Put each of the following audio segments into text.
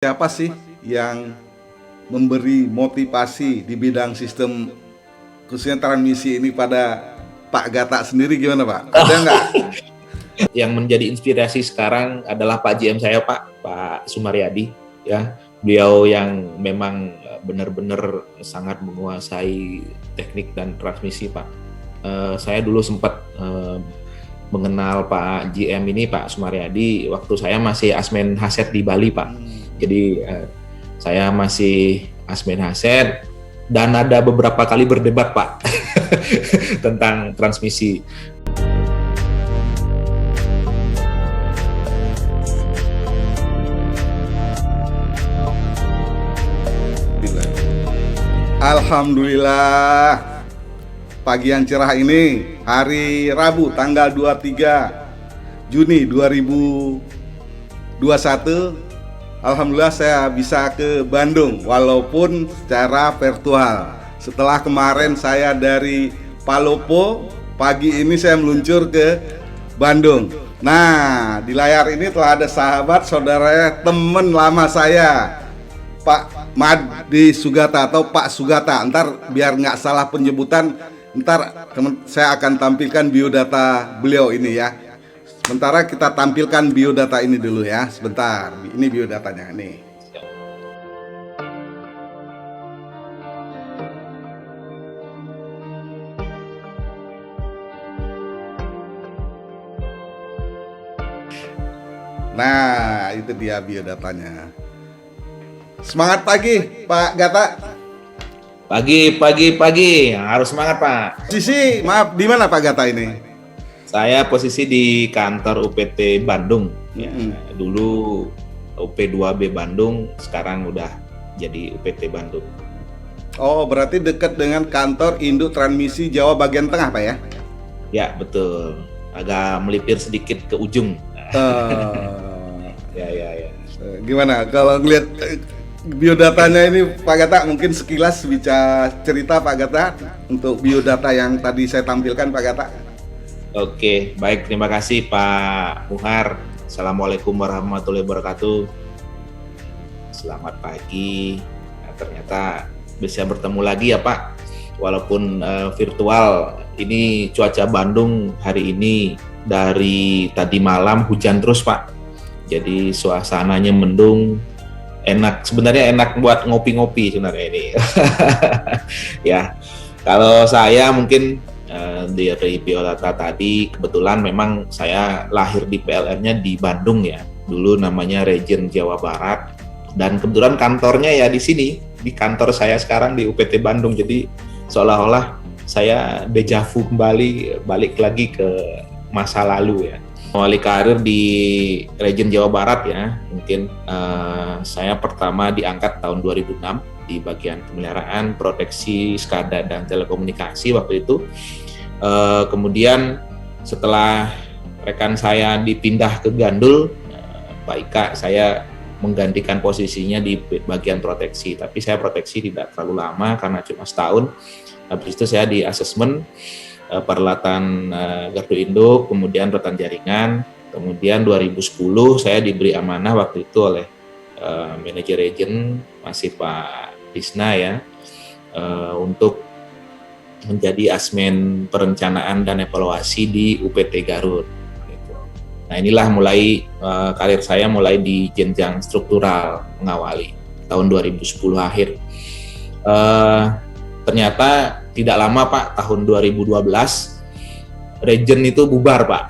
Siapa sih yang memberi motivasi di bidang sistem khususnya transmisi ini pada Pak Gata sendiri, gimana Pak? Ada nggak? Yang menjadi inspirasi sekarang adalah Pak GM saya, Pak Sumaryadi, ya. Beliau yang memang benar-benar sangat menguasai teknik dan transmisi, Pak. Saya dulu sempat mengenal Pak GM ini, Pak Sumaryadi, waktu saya masih Asmen Haset di Bali, Pak. Jadi saya masih Asmen Haset dan ada beberapa kali berdebat, Pak, tentang transmisi. Alhamdulillah, pagi yang cerah ini, hari Rabu tanggal 23 Juni 2021. Alhamdulillah saya bisa ke Bandung walaupun secara virtual. Setelah kemarin saya dari Palopo, pagi ini saya meluncur ke Bandung. Nah, di layar ini telah ada sahabat, saudara, teman lama saya, Pak Madi Sugata atau Pak Sugata. Ntar biar nggak salah penyebutan, ntar saya akan tampilkan biodata beliau ini ya. Sementara kita tampilkan biodata ini dulu ya. Sebentar, ini biodatanya nih. Nah, itu dia biodatanya. Semangat pagi, Pak Gata. Pagi. Harus semangat, Pak. Sisi, maaf, di mana Pak Gata ini? Saya posisi di kantor UPT Bandung. Ya, dulu UP2B Bandung, sekarang udah jadi UPT Bandung. Oh, berarti dekat dengan kantor Induk Transmisi Jawa bagian tengah, Pak ya? Ya, betul. Agak melipir sedikit ke ujung. Ya. Gimana kalau ngeliat biodatanya ini Pak Gata, mungkin sekilas bisa cerita Pak Gata untuk biodata yang tadi saya tampilkan Pak Gata. Oke, baik, terima kasih Pak Muhar. Assalamualaikum warahmatullahi wabarakatuh. Selamat pagi. Nah, ternyata bisa bertemu lagi ya Pak, walaupun virtual. Ini cuaca Bandung hari ini dari tadi malam hujan terus Pak. Jadi suasananya mendung, enak, sebenarnya enak buat ngopi-ngopi sebenarnya ini. Ya, kalau saya mungkin dari biodata tadi, kebetulan memang saya lahir di PLN-nya di Bandung ya, dulu namanya Region Jawa Barat, dan kebetulan kantornya ya di sini, di kantor saya sekarang di UPT Bandung. Jadi seolah-olah saya dejavu kembali, balik lagi ke masa lalu ya. Awali karir di Region Jawa Barat ya, mungkin saya pertama diangkat tahun 2006 di bagian pemeliharaan, proteksi, SCADA, dan telekomunikasi waktu itu. Kemudian setelah rekan saya dipindah ke Gandul, Pak Ika, saya menggantikan posisinya di bagian proteksi, tapi saya proteksi tidak terlalu lama karena cuma setahun. Habis itu saya di asesmen peralatan gardu induk, kemudian rotan jaringan, kemudian 2010 saya diberi amanah waktu itu oleh manajer region, masih Pak Disna ya, untuk menjadi asmen perencanaan dan evaluasi di UPT Garut. Nah inilah mulai karir saya mulai di jenjang struktural mengawali tahun 2010 akhir. Ternyata tidak lama Pak, tahun 2012 region itu bubar Pak.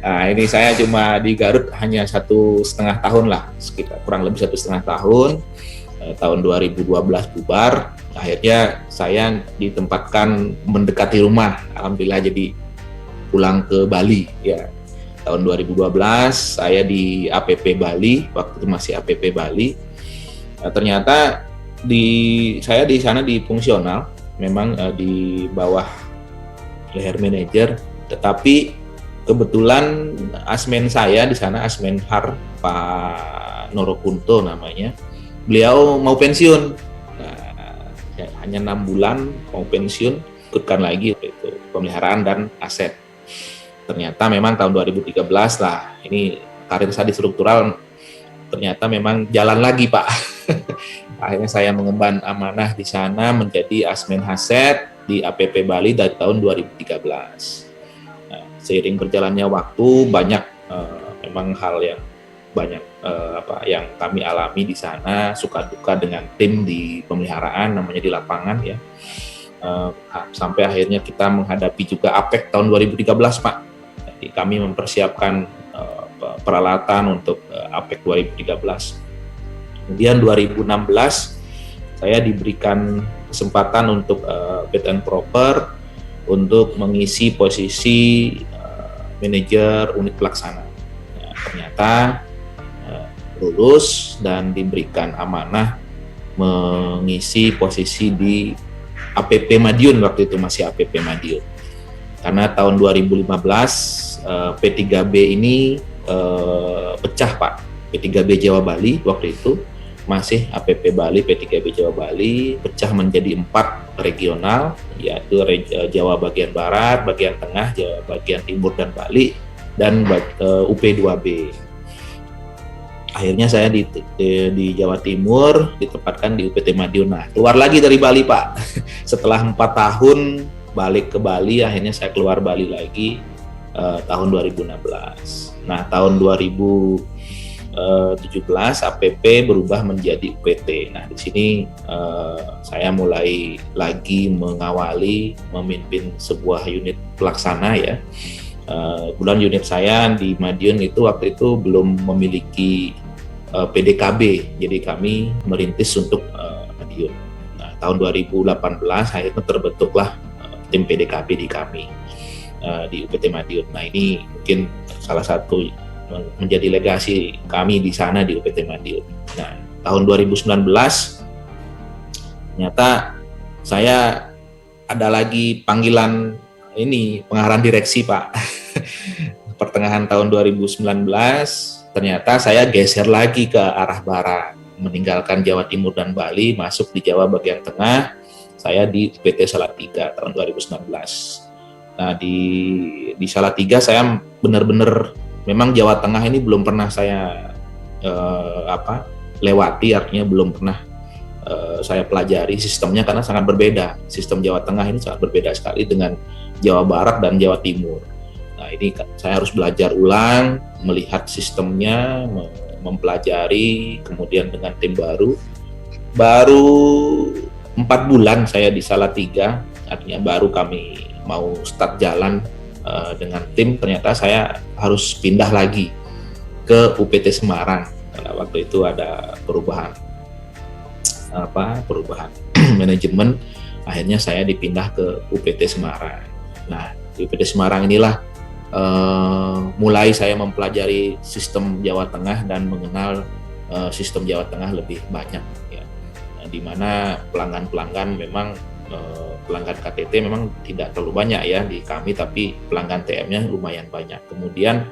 Nah ini saya cuma di Garut hanya 1,5 tahun lah, sekitar kurang lebih 1,5 tahun. Tahun 2012 bubar, akhirnya saya ditempatkan mendekati rumah, alhamdulillah jadi pulang ke Bali ya. Tahun 2012 saya di APP Bali, waktu itu masih APP Bali. Ternyata saya di sana di fungsional, memang di bawah leher manajer, tetapi kebetulan asmen saya di sana, asmen Har Pak Norokunto namanya, beliau mau pensiun. Nah, hanya 6 bulan mau pensiun, ikutkan lagi itu pemeliharaan dan aset. Ternyata memang tahun 2013 lah, ini karir saya di struktural ternyata memang jalan lagi Pak. Akhirnya saya mengemban amanah di sana menjadi Asmen Haset di APP Bali dari tahun 2013. Nah, seiring berjalannya waktu banyak memang hal yang banyak yang kami alami di sana, suka duka dengan tim di pemeliharaan namanya di lapangan ya. Sampai akhirnya kita menghadapi juga APEC tahun 2013 Pak. Jadi kami mempersiapkan peralatan untuk APEC 2013. Kemudian 2016 saya diberikan kesempatan untuk fit and proper untuk mengisi posisi manajer unit pelaksana. Nah, ternyata lulus dan diberikan amanah mengisi posisi di APP Madiun, waktu itu masih APP Madiun. Karena tahun 2015 P3B ini pecah Pak. P3B Jawa Bali waktu itu masih APP Bali, P3B Jawa Bali pecah menjadi 4 regional, yaitu Jawa bagian Barat, bagian Tengah, Jawa bagian Timur dan Bali, dan UP2B. Akhirnya saya di Jawa Timur ditempatkan di UPT Madiun. Nah, keluar lagi dari Bali Pak. Setelah 4 tahun balik ke Bali, akhirnya saya keluar Bali lagi tahun 2016. Nah, tahun 2017 APP berubah menjadi UPT. Nah, di sini saya mulai lagi mengawali memimpin sebuah unit pelaksana ya. Kemudian unit saya di Madiun itu waktu itu belum memiliki PDKB, jadi kami merintis untuk Madiun. Nah, tahun 2018 akhirnya terbentuklah tim PDKB di kami di UPT Madiun. Nah, ini mungkin salah satu menjadi legasi kami di sana di UPT Madiun. Nah, tahun 2019 ternyata saya ada lagi panggilan ini pengarahan direksi Pak. Pertengahan tahun 2019 ternyata saya geser lagi ke arah barat, meninggalkan Jawa Timur dan Bali, masuk di Jawa bagian tengah. Saya di PT Salatiga tahun 2019. Nah, di Salatiga saya benar-benar memang Jawa Tengah ini belum pernah saya lewati, artinya belum pernah saya pelajari sistemnya karena sangat berbeda. Sistem Jawa Tengah ini sangat berbeda sekali dengan Jawa Barat dan Jawa Timur. Nah, ini saya harus belajar ulang, melihat sistemnya, mempelajari, kemudian dengan tim baru. Baru 4 bulan saya di Salatiga, artinya baru kami mau start jalan dengan tim, ternyata saya harus pindah lagi ke UPT Semarang. Karena waktu itu ada perubahan manajemen, akhirnya saya dipindah ke UPT Semarang. Nah, di UPT Semarang inilah mulai saya mempelajari sistem Jawa Tengah dan mengenal sistem Jawa Tengah lebih banyak ya. Nah, di mana pelanggan memang pelanggan KTT memang tidak terlalu banyak ya di kami, tapi pelanggan TM-nya lumayan banyak. Kemudian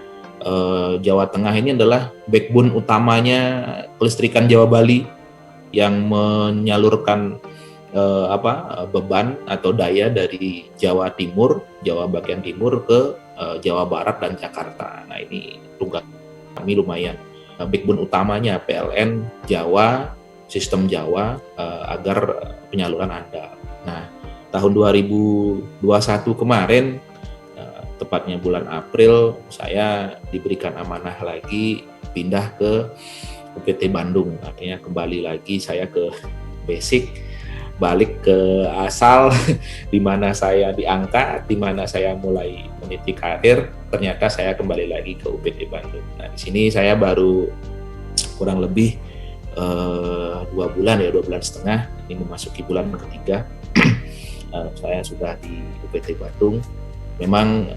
Jawa Tengah ini adalah backbone utamanya kelistrikan Jawa Bali yang menyalurkan beban atau daya dari Jawa Timur, Jawa bagian timur ke Jawa Barat dan Jakarta. Nah, ini tunggal kami lumayan. Backbone utamanya PLN Jawa, sistem Jawa agar penyaluran andal. Nah, tahun 2021 kemarin, tepatnya bulan April, saya diberikan amanah lagi pindah ke UPT Bandung. Artinya kembali lagi saya ke basic, balik ke asal di mana saya diangkat, di mana saya mulai meniti karir, ternyata saya kembali lagi ke UPT Bandung. Nah, di sini saya baru kurang lebih 2 bulan ya, 2 bulan setengah, ini memasuki bulan ketiga. Saya sudah di UPT Bandung. Memang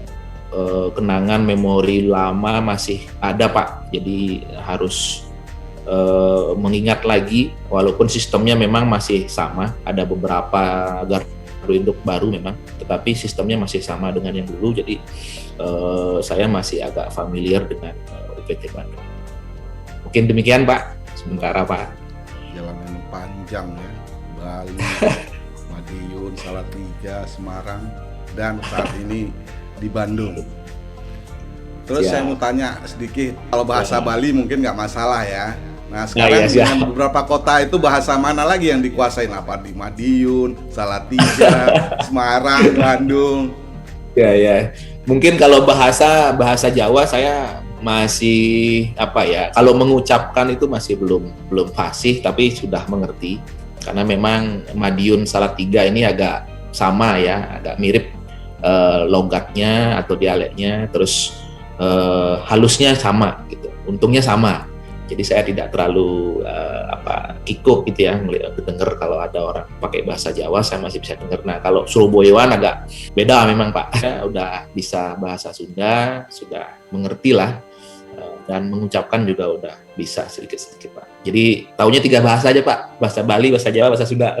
kenangan memori lama masih ada Pak, jadi harus mengingat lagi, walaupun sistemnya memang masih sama, ada beberapa gardu induk baru memang, tetapi sistemnya masih sama dengan yang dulu, jadi saya masih agak familiar dengan UPT Bandung. Mungkin demikian Pak, sementara Pak. Jalanan panjang ya, Bali, Madiun, Salatiga, Semarang, dan saat ini di Bandung. Terus saya mau tanya sedikit, kalau bahasa Bali mungkin nggak masalah ya. Nah, Nah, iya, sekarang siap. dengan beberapa kota itu bahasa mana lagi yang dikuasain? Apa di Madiun, Salatiga, Semarang, Bandung? Ya, ya. Mungkin kalau bahasa Jawa saya masih apa ya? Kalau mengucapkan itu masih belum fasih, tapi sudah mengerti. Karena memang Madiun Salatiga ini agak sama ya, agak mirip logatnya atau dialeknya, terus halusnya sama gitu. Untungnya sama. Jadi saya tidak terlalu kikuk gitu ya, dengar kalau ada orang pakai bahasa Jawa saya masih bisa dengar. Nah, kalau Surabayaan agak beda memang Pak. Saya udah bisa bahasa Sunda, sudah mengerti lah, dan mengucapkan juga udah bisa sedikit-sedikit Pak. Jadi taunya 3 bahasa aja Pak, bahasa Bali, bahasa Jawa, bahasa Sunda.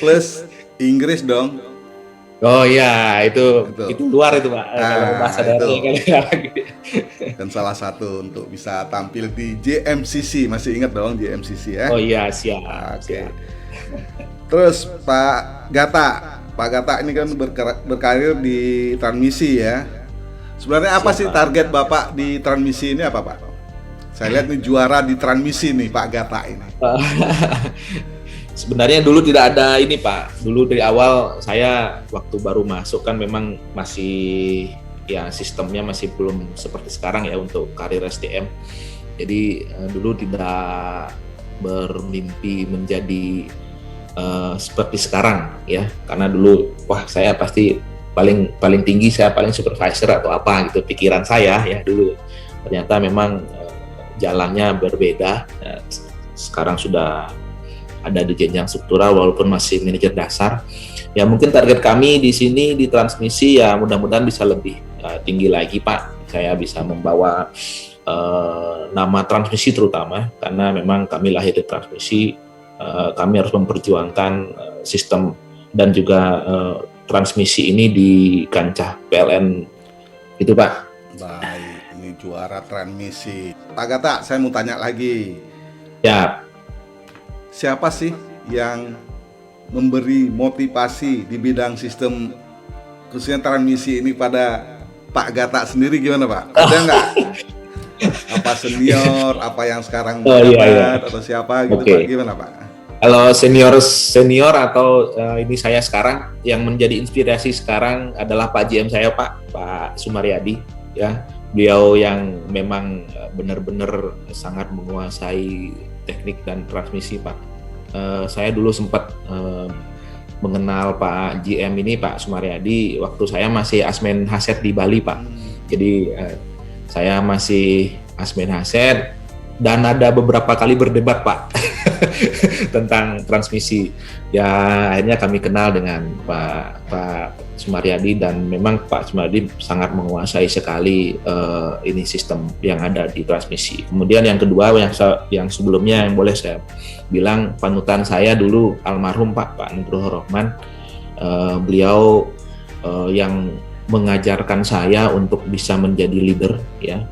Plus Inggris dong. Oh iya, itu Itu. luar itu Pak. Kalau bahasa Nah, itu. daerahnya kan. Dan salah satu untuk bisa tampil di JMCC, masih ingat dong JMCC ya? Oh iya, siap. Oke. Siap. Terus Pak Gata ini kan berkarir di transmisi ya. Sebenarnya apa Siap, sih Pak. target Bapak di transmisi ini apa Pak? Saya lihat nih juara di transmisi nih Pak Gata ini. Sebenarnya dulu tidak ada ini Pak. Dulu dari awal saya waktu baru masuk kan memang masih ya sistemnya masih belum seperti sekarang ya untuk karir SDM. Jadi dulu tidak bermimpi menjadi seperti sekarang ya. Karena dulu wah saya pasti paling tinggi, saya paling supervisor atau apa gitu pikiran saya ya dulu. Ternyata memang jalannya berbeda. Sekarang sudah ada di jenjang struktural walaupun masih manajer dasar. Ya mungkin target kami di sini di transmisi ya mudah-mudahan bisa lebih tinggi lagi Pak. Saya bisa membawa nama transmisi terutama karena memang kami lahir di transmisi, kami harus memperjuangkan sistem dan juga transmisi ini di kancah PLN itu Pak. Baik, ini juara transmisi. Pak Gata, saya mau tanya lagi. Ya. Siapa sih yang memberi motivasi di bidang sistem khususnya transmisi ini pada Pak Gata sendiri gimana Pak? Ada nggak? Apa senior, apa yang sekarang iya. atau siapa gitu Okay. Pak? Gimana Pak? Kalau senior atau ini saya sekarang yang menjadi inspirasi sekarang adalah Pak GM saya Pak Sumaryadi ya. Beliau yang memang benar-benar sangat menguasai teknik dan transmisi Pak. Saya dulu sempat mengenal Pak GM ini Pak Sumaryadi waktu saya masih Asmen Haset di Bali Pak. Jadi saya masih Asmen Haset dan ada beberapa kali berdebat Pak tentang transmisi. Ya akhirnya kami kenal dengan Pak Sumaryadi dan memang Pak Sumaryadi sangat menguasai sekali ini sistem yang ada di transmisi. Kemudian yang kedua yang sebelumnya yang boleh saya bilang panutan saya dulu almarhum Pak Nugroho Rohman. Beliau yang mengajarkan saya untuk bisa menjadi leader ya.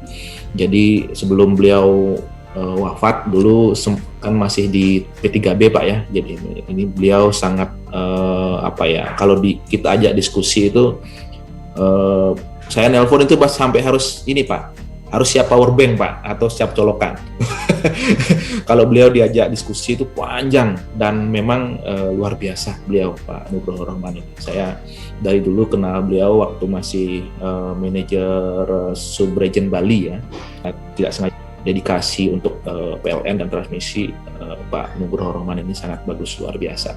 Jadi sebelum beliau wafat dulu kan masih di P3B Pak ya. Jadi ini beliau sangat kalau kita ajak diskusi itu saya nelpon itu pas sampai harus ini Pak, harus siap power bank Pak atau siap colokan. Kalau beliau diajak diskusi itu panjang dan memang luar biasa beliau Pak Nugroho Rohman ini. Saya dari dulu kenal beliau waktu masih manajer Subregion Bali ya. Tidak sengaja dedikasi untuk PLN dan transmisi Pak Nugroho Rohman ini sangat bagus, luar biasa.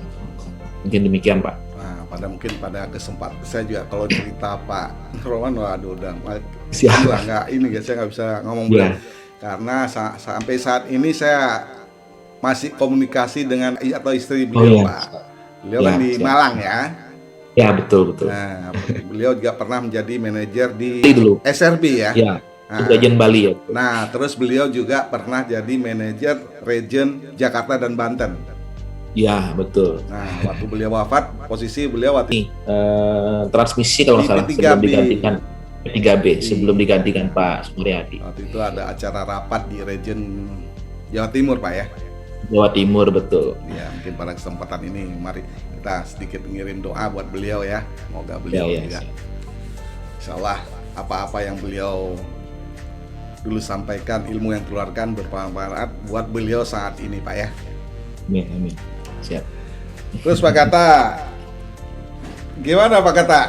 Mungkin demikian Pak. Nah, pada kesempatan saya juga kalau cerita Pak Rohman, waduh udah nggak ini guys, saya nggak bisa ngomong beliau karena sampai saat ini saya masih komunikasi dengan atau istri beliau Pak. Beliau kan di Malang ya. Ya betul. Nah, beliau juga pernah menjadi manajer di dulu. SRB ya. Region Bali ya. Nah, terus beliau juga pernah jadi manajer region Jakarta dan Banten. Ya, betul. Nah, waktu beliau wafat, posisi beliau waktu transmisi kalau salah sebelum digantikan P3B, sebelum digantikan Pak Sumaryadi. Waktu itu ada acara rapat di region Jawa Timur, Pak ya. Jawa Timur betul. Ya, mungkin pada kesempatan ini mari kita sedikit mengirim doa buat beliau ya. Semoga beliau juga Insya Allah apa-apa yang beliau dulu sampaikan, ilmu yang keluarkan bermanfaat buat beliau saat ini Pak ya. Amin, amin. Siap. Terus Pak Kata, gimana Pak Kata,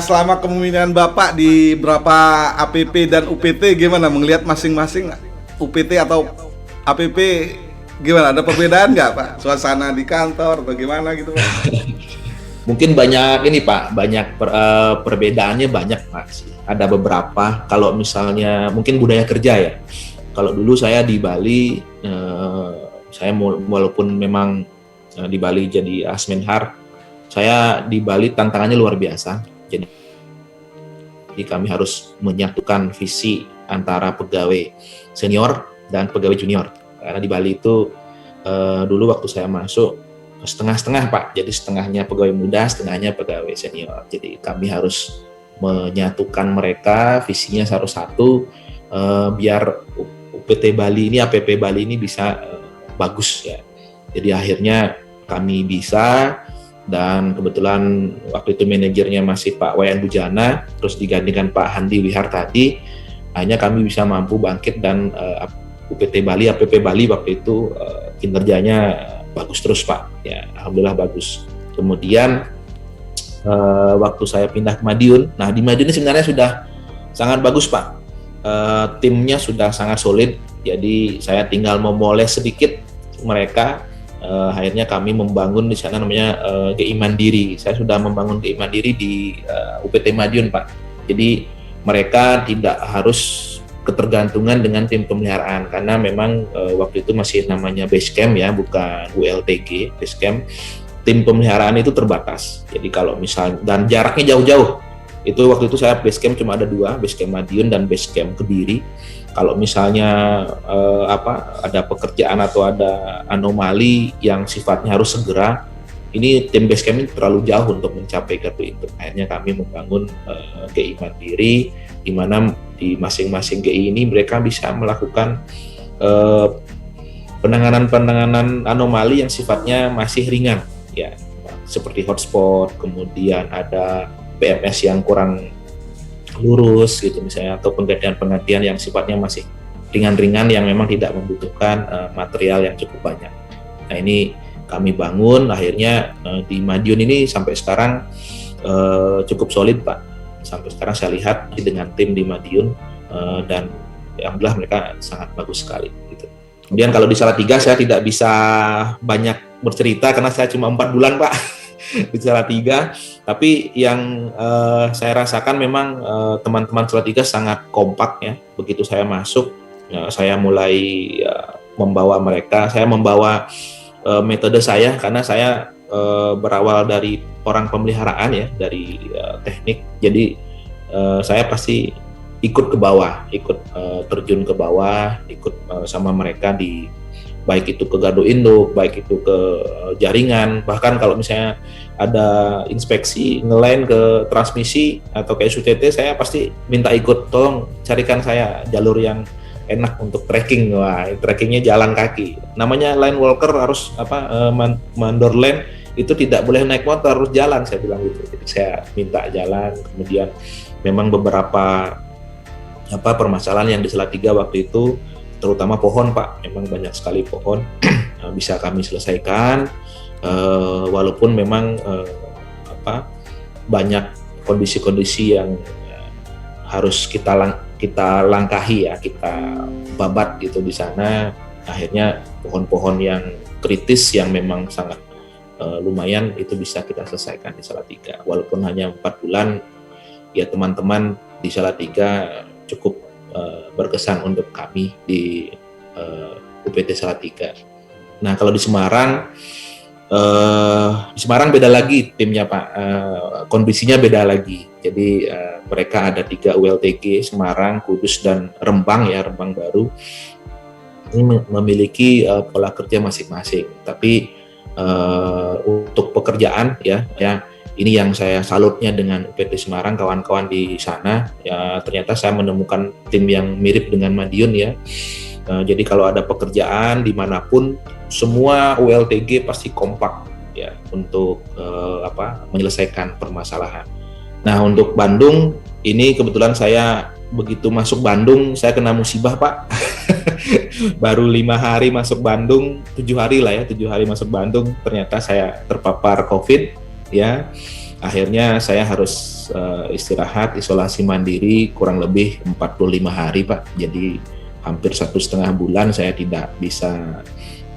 selama kepemimpinan Bapak di berapa APP dan UPT, gimana melihat masing-masing UPT atau APP, gimana, ada perbedaan nggak Pak? Suasana di kantor atau gimana gitu Pak? Mungkin banyak ini Pak, perbedaannya banyak Pak sih. Ada beberapa, kalau misalnya mungkin budaya kerja ya. Kalau dulu saya di Bali, saya walaupun memang di Bali jadi Asmenhar, saya di Bali tantangannya luar biasa. Jadi kami harus menyatukan visi antara pegawai senior dan pegawai junior. Karena di Bali itu dulu waktu saya masuk setengah-setengah Pak, jadi setengahnya pegawai muda, setengahnya pegawai senior. Jadi kami harus menyatukan mereka, visinya harus satu, biar UPT Bali ini, APP Bali ini bisa bagus ya. Jadi akhirnya kami bisa, dan kebetulan waktu itu manajernya masih Pak Wayan Bujana, terus digantikan Pak Handi Wihar tadi, akhirnya kami bisa mampu bangkit, dan UPT Bali, APP Bali waktu itu kinerjanya bagus terus Pak, ya alhamdulillah bagus. Kemudian waktu saya pindah ke Madiun, nah di Madiun ini sebenarnya sudah sangat bagus Pak, timnya sudah sangat solid, jadi saya tinggal memoles sedikit mereka. Akhirnya kami membangun di sana namanya GI Mandiri. Saya sudah membangun GI Mandiri di UPT Madiun Pak. Jadi mereka tidak harus ketergantungan dengan tim pemeliharaan, karena memang waktu itu masih namanya Basecamp ya, bukan ULTG, Basecamp. Tim pemeliharaan itu terbatas. Jadi kalau misal, dan jaraknya jauh-jauh. Itu waktu itu saya Basecamp cuma ada 2, Basecamp Madiun dan Basecamp Kediri. Kalau misalnya ada pekerjaan atau ada anomali yang sifatnya harus segera, ini tim Basecamp ini terlalu jauh untuk mencapai ke itu. Akhirnya kami membangun GI Mandiri, di mana di masing-masing GI ini mereka bisa melakukan penanganan anomali yang sifatnya masih ringan, ya, seperti hotspot, kemudian ada PMS yang kurang lurus gitu misalnya, atau penggantian yang sifatnya masih ringan-ringan yang memang tidak membutuhkan material yang cukup banyak. Nah ini kami bangun, akhirnya di Madiun ini sampai sekarang cukup solid Pak. Sampai sekarang saya lihat dengan tim di Madiun, dan alhamdulillah mereka sangat bagus sekali gitu. Kemudian kalau di Salatiga saya tidak bisa banyak bercerita karena saya cuma 4 bulan Pak di Salatiga, tapi yang saya rasakan memang teman-teman Salatiga sangat kompak ya. Begitu saya masuk, saya mulai membawa mereka, saya membawa metode saya, karena saya berawal dari orang pemeliharaan ya, dari teknik. Jadi saya pasti ikut ke bawah, ikut terjun ke bawah, ikut sama mereka di baik itu ke gardu induk, baik itu ke jaringan, bahkan kalau misalnya ada inspeksi ngeline ke transmisi atau ke SUTT, saya pasti minta ikut, tolong carikan saya jalur yang enak untuk trekking. Wah, trekkingnya jalan kaki. Namanya line walker harus mandor lane, itu tidak boleh naik motor, harus jalan, saya bilang gitu. Jadi saya minta jalan. Kemudian memang beberapa permasalahan yang di Salatiga waktu itu, terutama pohon Pak, memang banyak sekali pohon bisa kami selesaikan, walaupun memang banyak kondisi-kondisi yang harus kita langkahi ya, kita babat gitu di sana. Akhirnya pohon-pohon yang kritis yang memang sangat lumayan itu bisa kita selesaikan di Salatiga, walaupun hanya 4 bulan ya. Teman-teman di Salatiga cukup berkesan untuk kami di UPT Salatiga. Nah kalau di Semarang beda lagi timnya Pak, kondisinya beda lagi. Jadi mereka ada 3 ULTG, Semarang, Kudus, dan Rembang ya, Rembang baru. Ini memiliki pola kerja masing-masing. Tapi untuk pekerjaan ya ini yang saya salutnya dengan UPT Semarang, kawan-kawan di sana ya, ternyata saya menemukan tim yang mirip dengan Madiun ya. Jadi kalau ada pekerjaan dimanapun, semua ULTG pasti kompak ya untuk menyelesaikan permasalahan. Nah untuk Bandung ini kebetulan saya begitu masuk Bandung saya kena musibah Pak. Baru 5 hari masuk Bandung, 7 hari lah ya, 7 hari masuk Bandung, ternyata saya terpapar COVID ya. Akhirnya saya harus istirahat, isolasi mandiri kurang lebih 45 hari Pak. Jadi hampir 1,5 bulan saya tidak bisa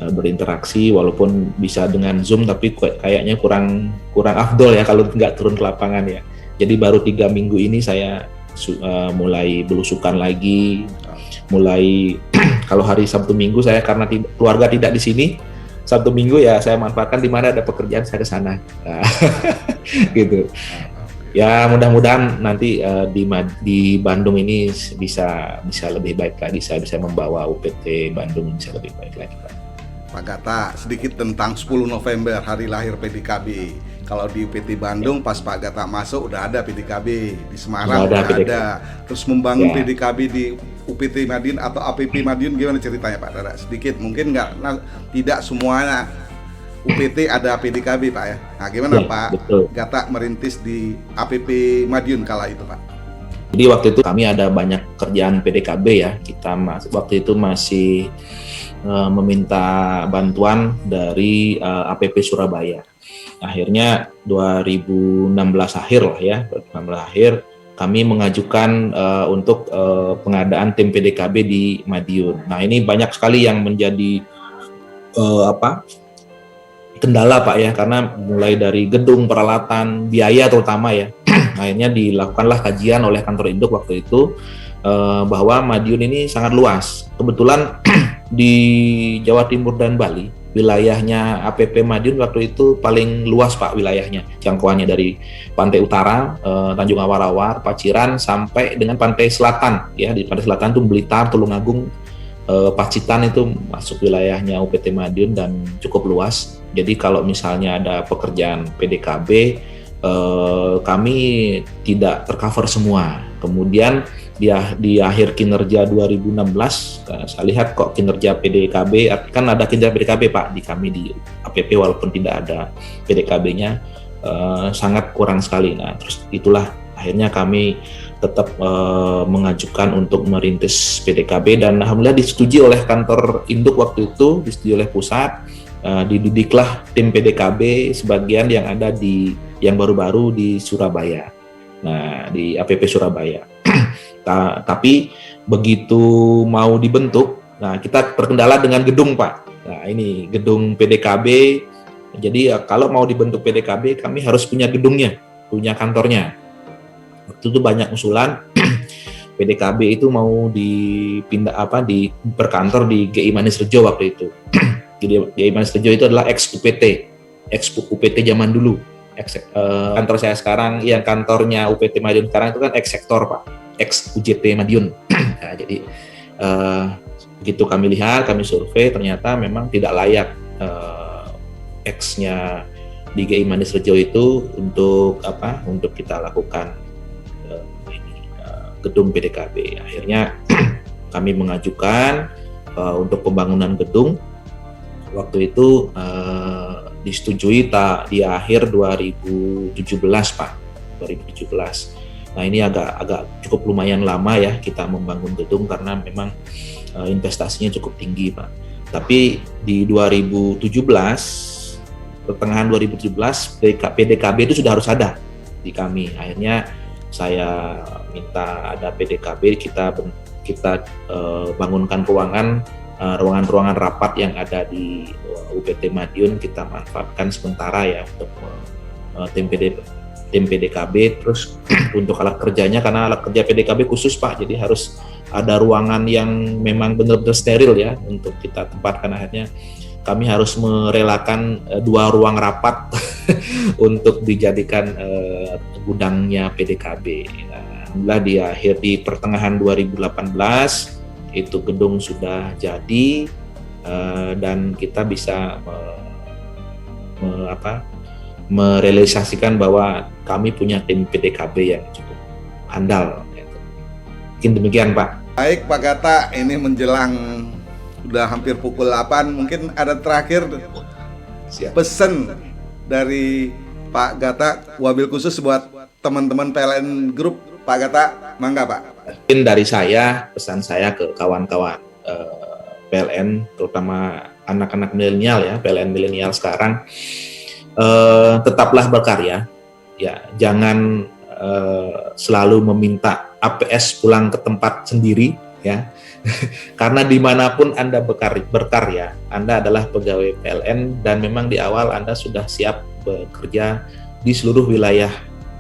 berinteraksi, walaupun bisa dengan Zoom tapi kayaknya kurang afdol ya kalau nggak turun ke lapangan ya. Jadi baru 3 minggu ini saya mulai belusukan lagi, mulai kalau hari Sabtu Minggu saya karena keluarga tidak di sini, Sabtu Minggu ya saya manfaatkan di mana ada pekerjaan saya ke sana. Nah, gitu. Ya mudah-mudahan nanti di Bandung ini bisa lebih baik lagi, saya bisa membawa UPT Bandung bisa lebih baik lagi Pak. Pak Gata, sedikit tentang 10 November hari lahir PDKB. Kalau di UPT Bandung pas Pak Gata masuk udah ada PDKB, di Semarang udah ada. Terus membangun PDKB di UPT Madiun atau APP Madiun gimana ceritanya Pak Dara? Sedikit mungkin tidak semuanya UPT ada PDKB Pak ya. Nah gimana Pak Gata merintis di APP Madiun kala itu Pak? Jadi waktu itu kami ada banyak kerjaan PDKB ya. Kita waktu itu masih meminta bantuan dari APP Surabaya. Akhirnya 2016 akhir lah ya, 2016 akhir kami mengajukan untuk pengadaan tim PDKB di Madiun. Nah ini banyak sekali yang menjadi kendala Pak ya, karena mulai dari gedung, peralatan, biaya terutama ya. Akhirnya dilakukanlah kajian oleh kantor induk waktu itu bahwa Madiun ini sangat luas. Kebetulan di Jawa Timur dan Bali, wilayahnya APP Madiun waktu itu paling luas Pak wilayahnya. Jangkauannya dari pantai utara, Tanjung Awar-Awar, Paciran, sampai dengan pantai selatan. Ya, di pantai selatan itu Blitar, Tulungagung, Pacitan itu masuk wilayahnya UPT Madiun dan cukup luas. Jadi kalau misalnya ada pekerjaan PDKB, kami tidak tercover semua. Kemudian di akhir kinerja 2016 saya lihat kok kinerja PDKB, kan ada kinerja PDKB Pak di kami di APP walaupun tidak ada PDKB-nya sangat kurang sekali. Nah terus itulah akhirnya kami tetap mengajukan untuk merintis PDKB dan alhamdulillah disetujui oleh kantor induk waktu itu, disetujui oleh pusat. Dididiklah tim PDKB sebagian yang ada yang baru-baru di Surabaya. Nah, di APP Surabaya. Tapi begitu mau dibentuk, nah kita terkendala dengan gedung Pak. Nah ini gedung PDKB. Jadi kalau mau dibentuk PDKB, kami harus punya gedungnya, punya kantornya. Waktu itu banyak usulan. PDKB itu mau dipindah berkantor di GI Manis Rejo waktu itu. GI Manis Rejo itu adalah ex UPT zaman dulu. Kantor saya sekarang, yang kantornya UPT Madiun sekarang itu kan ex sektor Pak, ex UJT Madiun. Nah, jadi begitu kami lihat, kami survei, ternyata memang tidak layak ex-nya di GI Manis Rejo itu untuk kita lakukan gedung PDKB. Akhirnya kami mengajukan untuk pembangunan gedung. Waktu itu disetujui di akhir 2017 Pak, 2017. Nah ini agak cukup lumayan lama ya kita membangun gedung karena memang investasinya cukup tinggi Pak. Tapi di 2017, pertengahan 2017 PDKB itu sudah harus ada di kami. Akhirnya saya minta ada PDKB, kita bangunkan ruangan rapat yang ada di UPT Madiun kita manfaatkan sementara ya untuk tim PDKB. Terus untuk alat kerjanya, karena alat kerja PDKB khusus Pak, jadi harus ada ruangan yang memang benar-benar steril ya untuk kita tempatkan. Akhirnya kami harus merelakan 2 ruang rapat untuk dijadikan gudangnya PDKB. Alhamdulillah di pertengahan 2018 itu gedung sudah jadi dan kita bisa merealisasikan bahwa kami punya tim PDKB yang cukup handal. Mungkin demikian Pak. Baik Pak Gata, ini menjelang udah hampir pukul 8, mungkin ada terakhir pesan dari Pak Gata, wabil khusus buat teman-teman PLN Group. Pak Gata, mangga Pak. Mungkin dari saya, pesan saya ke kawan-kawan PLN, terutama anak-anak milenial ya, PLN milenial sekarang, tetaplah berkarya, ya, jangan selalu meminta APS pulang ke tempat sendiri, ya, karena dimanapun Anda berkarya, Anda adalah pegawai PLN dan memang di awal Anda sudah siap bekerja di seluruh wilayah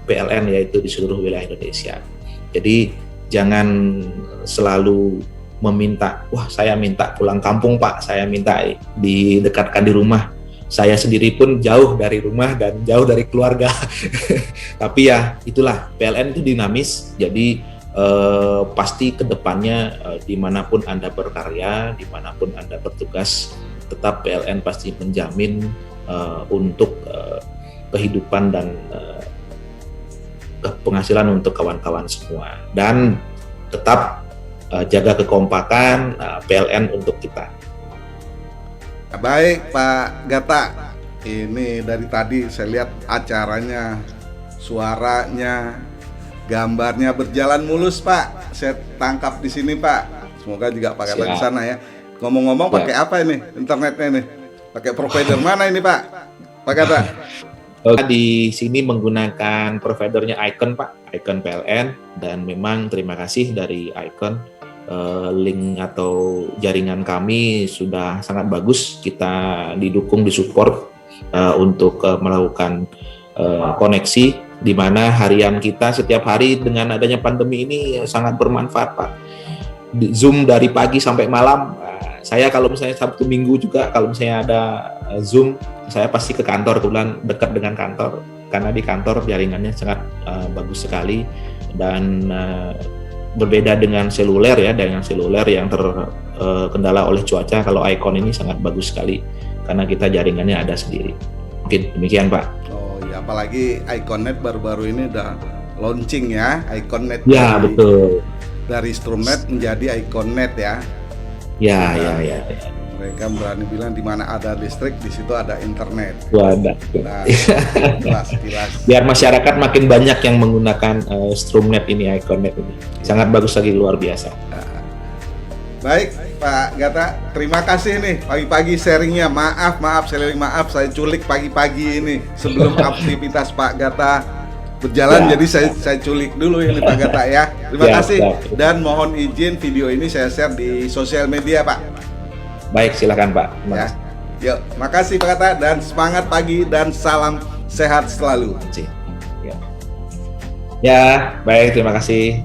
PLN, yaitu di seluruh wilayah Indonesia. Jadi jangan selalu meminta, wah saya minta pulang kampung Pak, saya minta didekatkan di rumah. Saya sendiri pun jauh dari rumah dan jauh dari keluarga. Tapi ya itulah, PLN itu dinamis, jadi pasti kedepannya dimanapun Anda berkarya, dimanapun Anda bertugas, tetap PLN pasti menjamin untuk kehidupan dan penghasilan untuk kawan-kawan semua. Dan tetap jaga kekompakan PLN untuk kita. Baik Pak Gata, ini dari tadi saya lihat acaranya, suaranya, gambarnya berjalan mulus Pak. Saya tangkap di sini Pak. Semoga juga Pak Gata di sana ya. Ngomong-ngomong pakai apa ini internetnya ini? Pakai provider mana ini Pak? Pak Gata? Di sini menggunakan providernya Icon Pak, Icon PLN, dan memang terima kasih dari Icon. Link atau jaringan kami sudah sangat bagus, kita didukung, disupport untuk melakukan koneksi, di mana harian kita setiap hari dengan adanya pandemi ini sangat bermanfaat Pak. Zoom dari pagi sampai malam. Saya kalau misalnya Sabtu Minggu juga kalau misalnya ada Zoom, saya pasti ke kantor, kebetulan dekat dengan kantor, karena di kantor jaringannya sangat bagus sekali. Dan berbeda dengan seluler ya, dengan seluler yang terkendala oleh cuaca, kalau Icon ini sangat bagus sekali karena kita jaringannya ada sendiri. Mungkin demikian Pak. Oh ya, apalagi Iconnet baru-baru ini udah launching ya, Iconnet. Ya betul. Dari Stromnet menjadi Iconnet ya. Ya. Mereka berani bilang di mana ada listrik di situ ada internet. Wadah. Nah, jelas. Biar masyarakat makin banyak yang menggunakan Stromnet ini, Iconnet ini. Sangat bagus lagi, luar biasa. Baik Pak Gata, terima kasih nih pagi-pagi sharingnya. Maaf saya culik pagi-pagi ini sebelum aktivitas Pak Gata berjalan, jadi saya culik dulu ini Pak Gata ya. Terima kasih. Dan mohon izin video ini saya share di sosial media Pak. Baik, silakan Pak. Ya. Yuk, makasih Pak Gata, dan semangat pagi dan salam sehat selalu. Ya, baik, terima kasih.